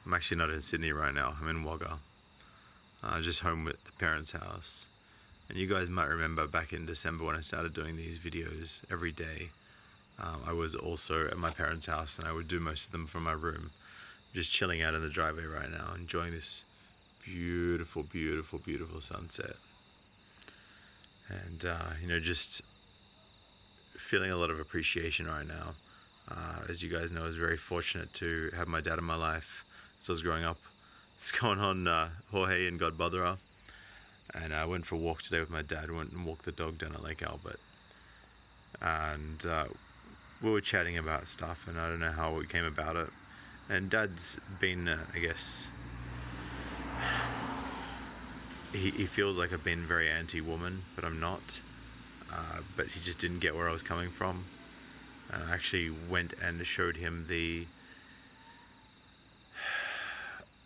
I'm actually not in Sydney right now, I'm in Wagga. Just home at the parents' house. And you guys might remember back in December when I started doing these videos every day, I was also at my parents' house, and I would do most of them from my room. Just chilling out in the driveway right now, enjoying this beautiful, beautiful, beautiful sunset. And, you know, just feeling a lot of appreciation right now. As you guys know, I was very fortunate to have my dad in my life as I was growing up. What's going on, Jorge and God Botherer? And I went for a walk today with my dad. Went and walked the dog down at Lake Albert. And we were chatting about stuff, and I don't know how we came about it. And Dad's been, I guess, he feels like I've been very anti-woman, but I'm not. But he just didn't get where I was coming from. And I actually went and showed him the...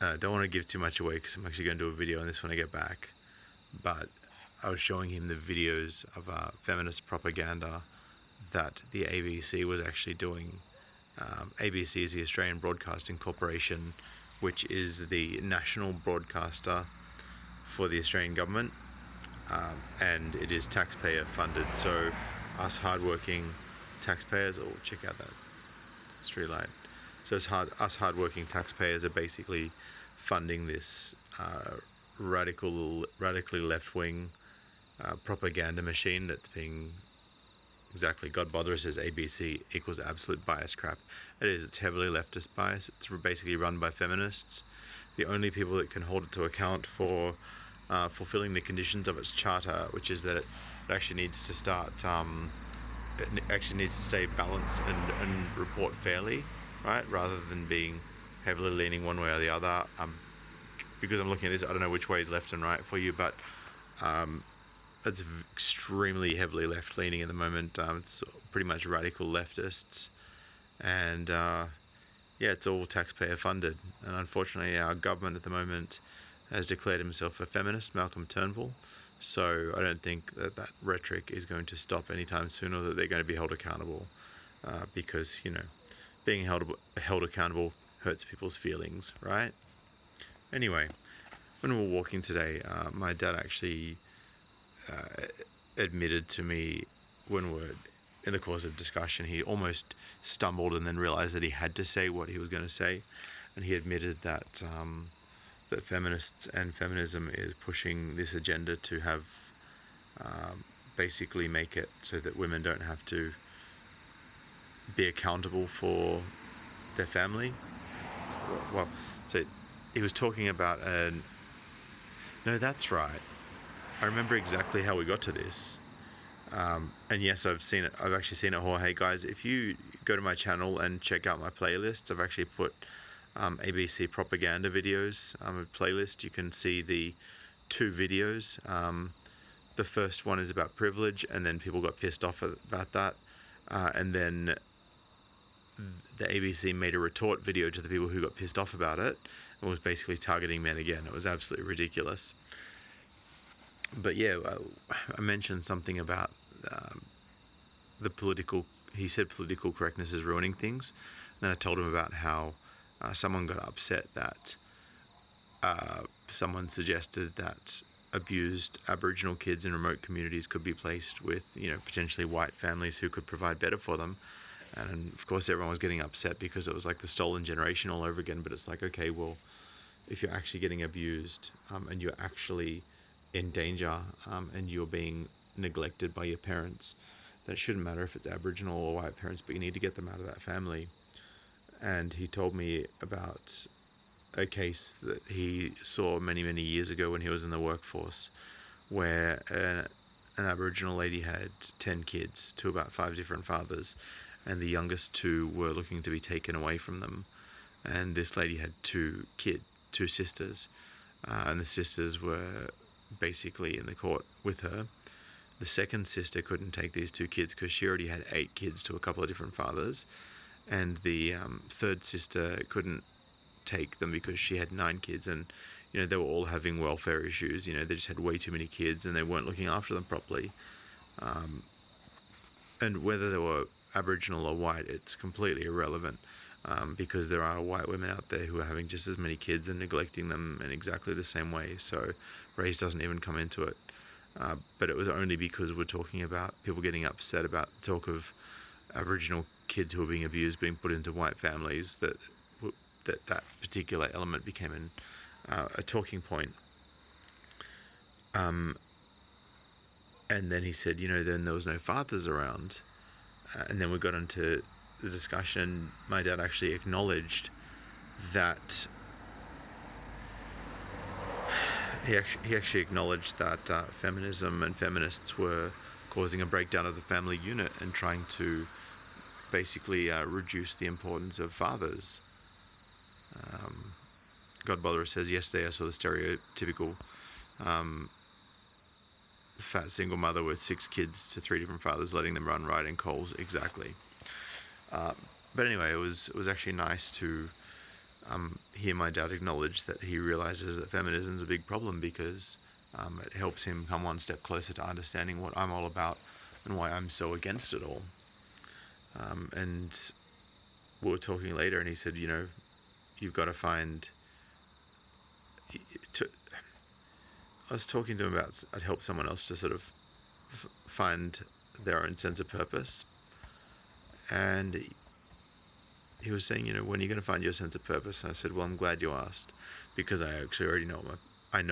I don't want to give too much away because I'm actually going to do a video on this when I get back. But I was showing him the videos of feminist propaganda that the ABC was actually doing. ABC is the Australian Broadcasting Corporation, which is the national broadcaster for the Australian government, and it is taxpayer funded. So us hardworking taxpayers, oh, check out that street light. So us hardworking taxpayers are basically funding this radically left-wing propaganda machine that's being... Exactly, God Botherer says ABC equals absolute bias crap. It is, it's heavily leftist bias. It's basically run by feminists. The only people that can hold it to account for fulfilling the conditions of its charter, which is that it actually needs to start, it actually needs to stay balanced and report fairly, right? Rather than being heavily leaning one way or the other. Because I'm looking at this, I don't know which way is left and right for you, but it's extremely heavily left-leaning at the moment. It's pretty much radical leftists, and yeah, it's all taxpayer-funded. And unfortunately, our government at the moment has declared himself a feminist, Malcolm Turnbull. So I don't think that rhetoric is going to stop anytime soon, or that they're going to be held accountable, because, you know, being held accountable hurts people's feelings, right? Anyway, when we were walking today, my dad actually admitted to me, when we're in the course of discussion, he almost stumbled and then realized that he had to say what he was going to say, and he admitted that that feminists and feminism is pushing this agenda to have basically make it so that women don't have to be accountable for their family. Well, so he was talking about no, that's right. I remember exactly how we got to this. And yes, I've actually seen it, Jorge. Guys, if you go to my channel and check out my playlists, I've actually put ABC propaganda videos, a playlist. You can see the 2 videos. The first one is about privilege, and then people got pissed off about that. And then the ABC made a retort video to the people who got pissed off about it, and was basically targeting men again. It was absolutely ridiculous. But yeah, I mentioned something about the political... He said political correctness is ruining things. Then I told him about how someone got upset that someone suggested that abused Aboriginal kids in remote communities could be placed with, you know, potentially white families who could provide better for them. And of course everyone was getting upset because it was like the stolen generation all over again. But it's like, okay, well, if you're actually getting abused and you're actually in danger and you're being neglected by your parents, then it shouldn't matter if it's Aboriginal or white parents, but you need to get them out of that family. And he told me about a case that he saw many, many years ago when he was in the workforce, where an Aboriginal lady had 10 kids to about 5 different fathers, and the youngest 2 were looking to be taken away from them. And this lady had 2 sisters, and the sisters were basically in the court with her. The second sister couldn't take these 2 kids because she already had 8 kids to a couple of different fathers, and the third sister couldn't take them because she had 9 kids, and, you know, they were all having welfare issues. You know, they just had way too many kids and they weren't looking after them properly. And whether they were Aboriginal or white, it's completely irrelevant. because there are white women out there who are having just as many kids and neglecting them in exactly the same way. So race doesn't even come into it. But it was only because we're talking about people getting upset about talk of Aboriginal kids who are being abused being put into white families that particular element became a talking point. And then he said, then there was no fathers around. And then we got into the discussion. My dad actually acknowledged that he actually acknowledged that feminism and feminists were causing a breakdown of the family unit and trying to basically reduce the importance of fathers. Godbotherer says, yesterday I saw the stereotypical fat single mother with 6 kids to 3 different fathers, letting them run riot in Coles. Exactly. But anyway, it was actually nice to hear my dad acknowledge that he realizes that feminism is a big problem, because it helps him come one step closer to understanding what I'm all about and why I'm so against it all. And we were talking later, and he said, you've got to find... I was talking to him about I'd help someone else to sort of find their own sense of purpose. And he was saying, when are you going to find your sense of purpose? And I said, well, I'm glad you asked, because I actually already know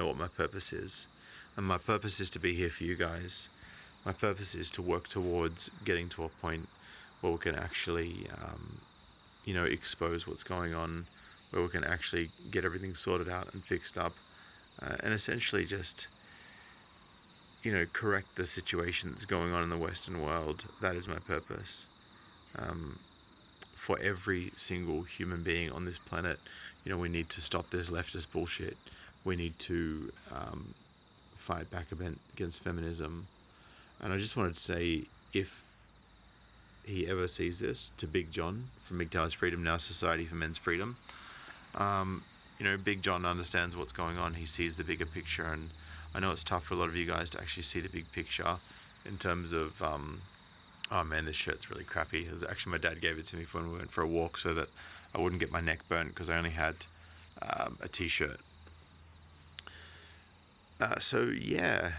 what my purpose is. And my purpose is to be here for you guys. My purpose is to work towards getting to a point where we can actually, expose what's going on, where we can actually get everything sorted out and fixed up, and essentially just, correct the situation that's going on in the Western world. That is my purpose. For every single human being on this planet, we need to stop this leftist bullshit. We need to fight back against feminism. And I just wanted to say, if he ever sees this, to Big John from MGTOW's Freedom Now Society for Men's Freedom, Big John understands what's going on. He sees the bigger picture, and I know it's tough for a lot of you guys to actually see the big picture in terms of, oh man, this shirt's really crappy. It was actually, my dad gave it to me when we went for a walk so that I wouldn't get my neck burnt, because I only had a t-shirt. So yeah,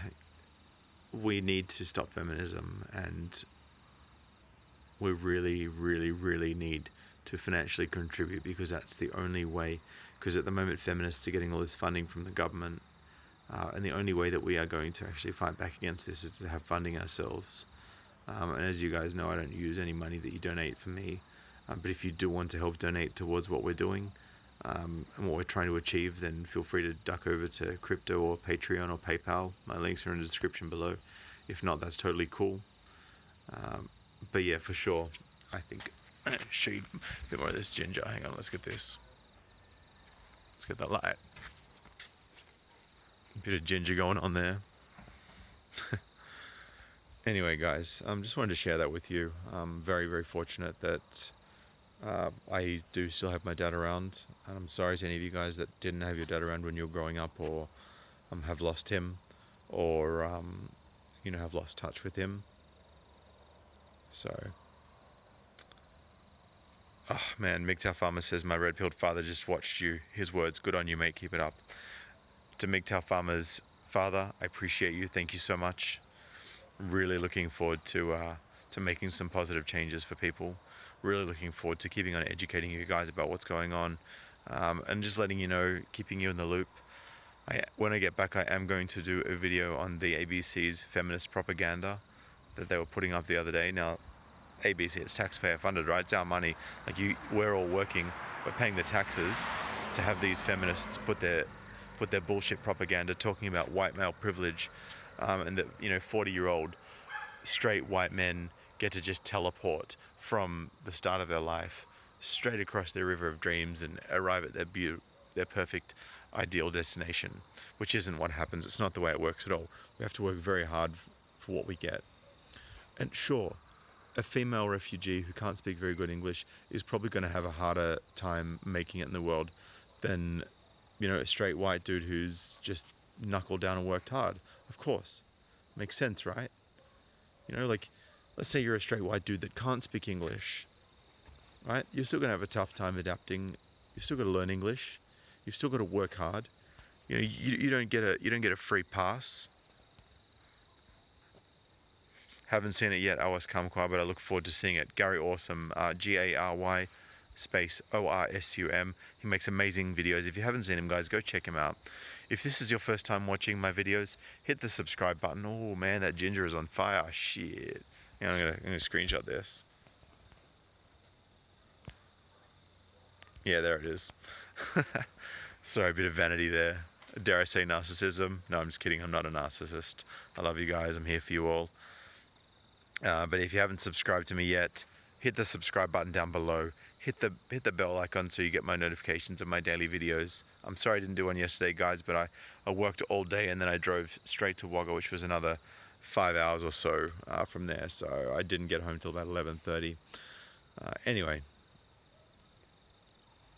we need to stop feminism, and we really, really, really need to financially contribute, because that's the only way. Because at the moment, feminists are getting all this funding from the government, and the only way that we are going to actually fight back against this is to have funding ourselves. And as you guys know, I don't use any money that you donate for me, but if you do want to help donate towards what we're doing and what we're trying to achieve, then feel free to duck over to crypto or Patreon or PayPal. My links are in the description below. If not, that's totally cool. But yeah, for sure, I think I'll show you a bit more of this ginger. Hang on, let's get this. Let's get that light. A bit of ginger going on there. Anyway, guys, just wanted to share that with you. I'm very, very fortunate that I do still have my dad around, and I'm sorry to any of you guys that didn't have your dad around when you were growing up, or have lost him, or have lost touch with him. So, oh man, MGTOW Farmer says, my red-pilled father just watched you. His words, good on you, mate, keep it up. To MGTOW Farmer's father, I appreciate you, thank you so much. Really looking forward to making some positive changes for people. Really looking forward to keeping on educating you guys about what's going on, and just letting you know, keeping you in the loop. When I get back, I am going to do a video on the ABC's feminist propaganda that they were putting up the other day. Now, ABC, it's taxpayer funded, right? It's our money. Like, we're all working, we're paying the taxes to have these feminists put their bullshit propaganda talking about white male privilege, and that 40-year-old straight white men get to just teleport from the start of their life straight across their river of dreams and arrive at their perfect ideal destination, which isn't what happens. It's not the way it works at all. We have to work very hard for what we get. And sure, a female refugee who can't speak very good English is probably going to have a harder time making it in the world than, a straight white dude who's just knuckled down and worked hard. Of course. Makes sense, right? Like, let's say you're a straight white dude that can't speak English. right? You're still going to have a tough time adapting. You've still got to learn English. You've still got to work hard. You know, you don't get a free pass. Haven't seen it yet, OS Kamqua, but I look forward to seeing it. Gary Awesome, Gary space ORSUM. He makes amazing videos. If you haven't seen him, guys, go check him out. If this is your first time watching my videos, hit the subscribe button. Oh man, that ginger is on fire. Shit. Yeah, I'm gonna screenshot this. Yeah, there it is. Sorry, a bit of vanity there. Dare I say narcissism? No, I'm just kidding. I'm not a narcissist. I love you guys. I'm here for you all. But if you haven't subscribed to me yet, hit the subscribe button down below. Hit the bell icon so you get my notifications of my daily videos. I'm sorry I didn't do one yesterday, guys, but I worked all day and then I drove straight to Wagga, which was another 5 hours or so from there. So I didn't get home till about 11:30. Anyway,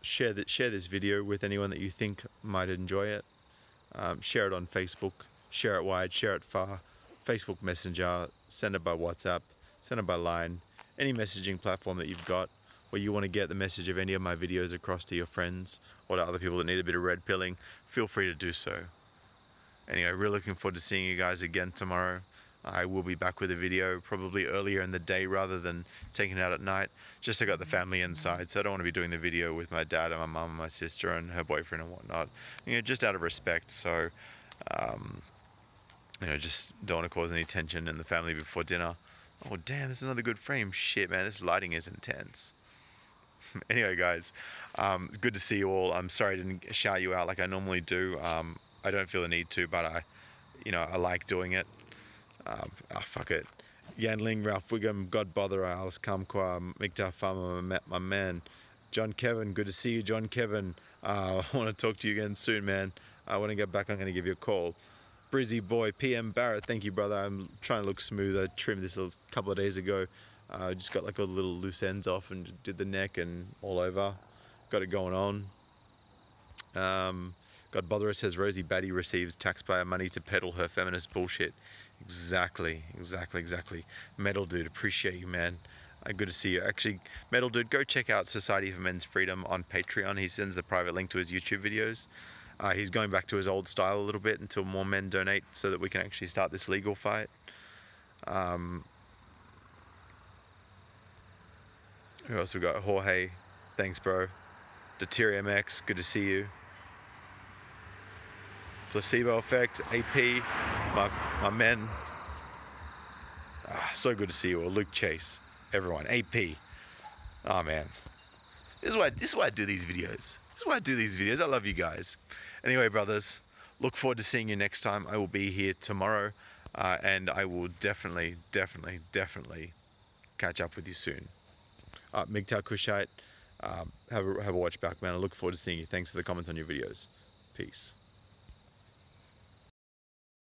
share this video with anyone that you think might enjoy it. Share it on Facebook. Share it wide. Share it far. Facebook Messenger. Send it by WhatsApp. Send it by Line. Any messaging platform that you've got where you want to get the message of any of my videos across to your friends or to other people that need a bit of red pilling, feel free to do so. Anyway, really looking forward to seeing you guys again tomorrow. I will be back with a video probably earlier in the day rather than taking it out at night. Just I got the family inside, so I don't want to be doing the video with my dad and my mum and my sister and her boyfriend and whatnot. You know, just out of respect. So, you know, just don't want to cause any tension in the family before dinner. Oh damn, there's another good frame. Shit, man, this lighting is intense. Anyway, guys, good to see you all. I'm sorry I didn't shout you out like I normally do. I don't feel the need to, but I like doing it. Fuck it. Yanling, Ralph Wiggum, God Bother, Alice Kamqua, MGTOW Farmer, my man. John Kevin, good to see you, John Kevin. I want to talk to you again soon, man. When I get back, I'm going to give you a call. Brizzy Boy, PM Barrett, thank you, brother. I'm trying to look smooth. I trimmed this a couple of days ago. Just got like all the little loose ends off and did the neck and all over. Got it going on. God Botherer says Rosie Batty receives taxpayer money to peddle her feminist bullshit. Exactly. Metal Dude, appreciate you, man. Good to see you. Actually, Metal Dude, go check out Society for Men's Freedom on Patreon. He sends the private link to his YouTube videos. He's going back to his old style a little bit until more men donate so that we can actually start this legal fight. Who else we got? Jorge, thanks, bro. Deuterium X, good to see you. Placebo Effect, AP, my men. So good to see you all. Luke Chase, everyone. AP. Oh man, this is why I do these videos. I love you guys. Anyway, brothers, look forward to seeing you next time. I will be here tomorrow, and I will definitely catch up with you soon. MGTOW Kushite, have a watch back, man. I look forward to seeing you. Thanks for the comments on your videos. Peace.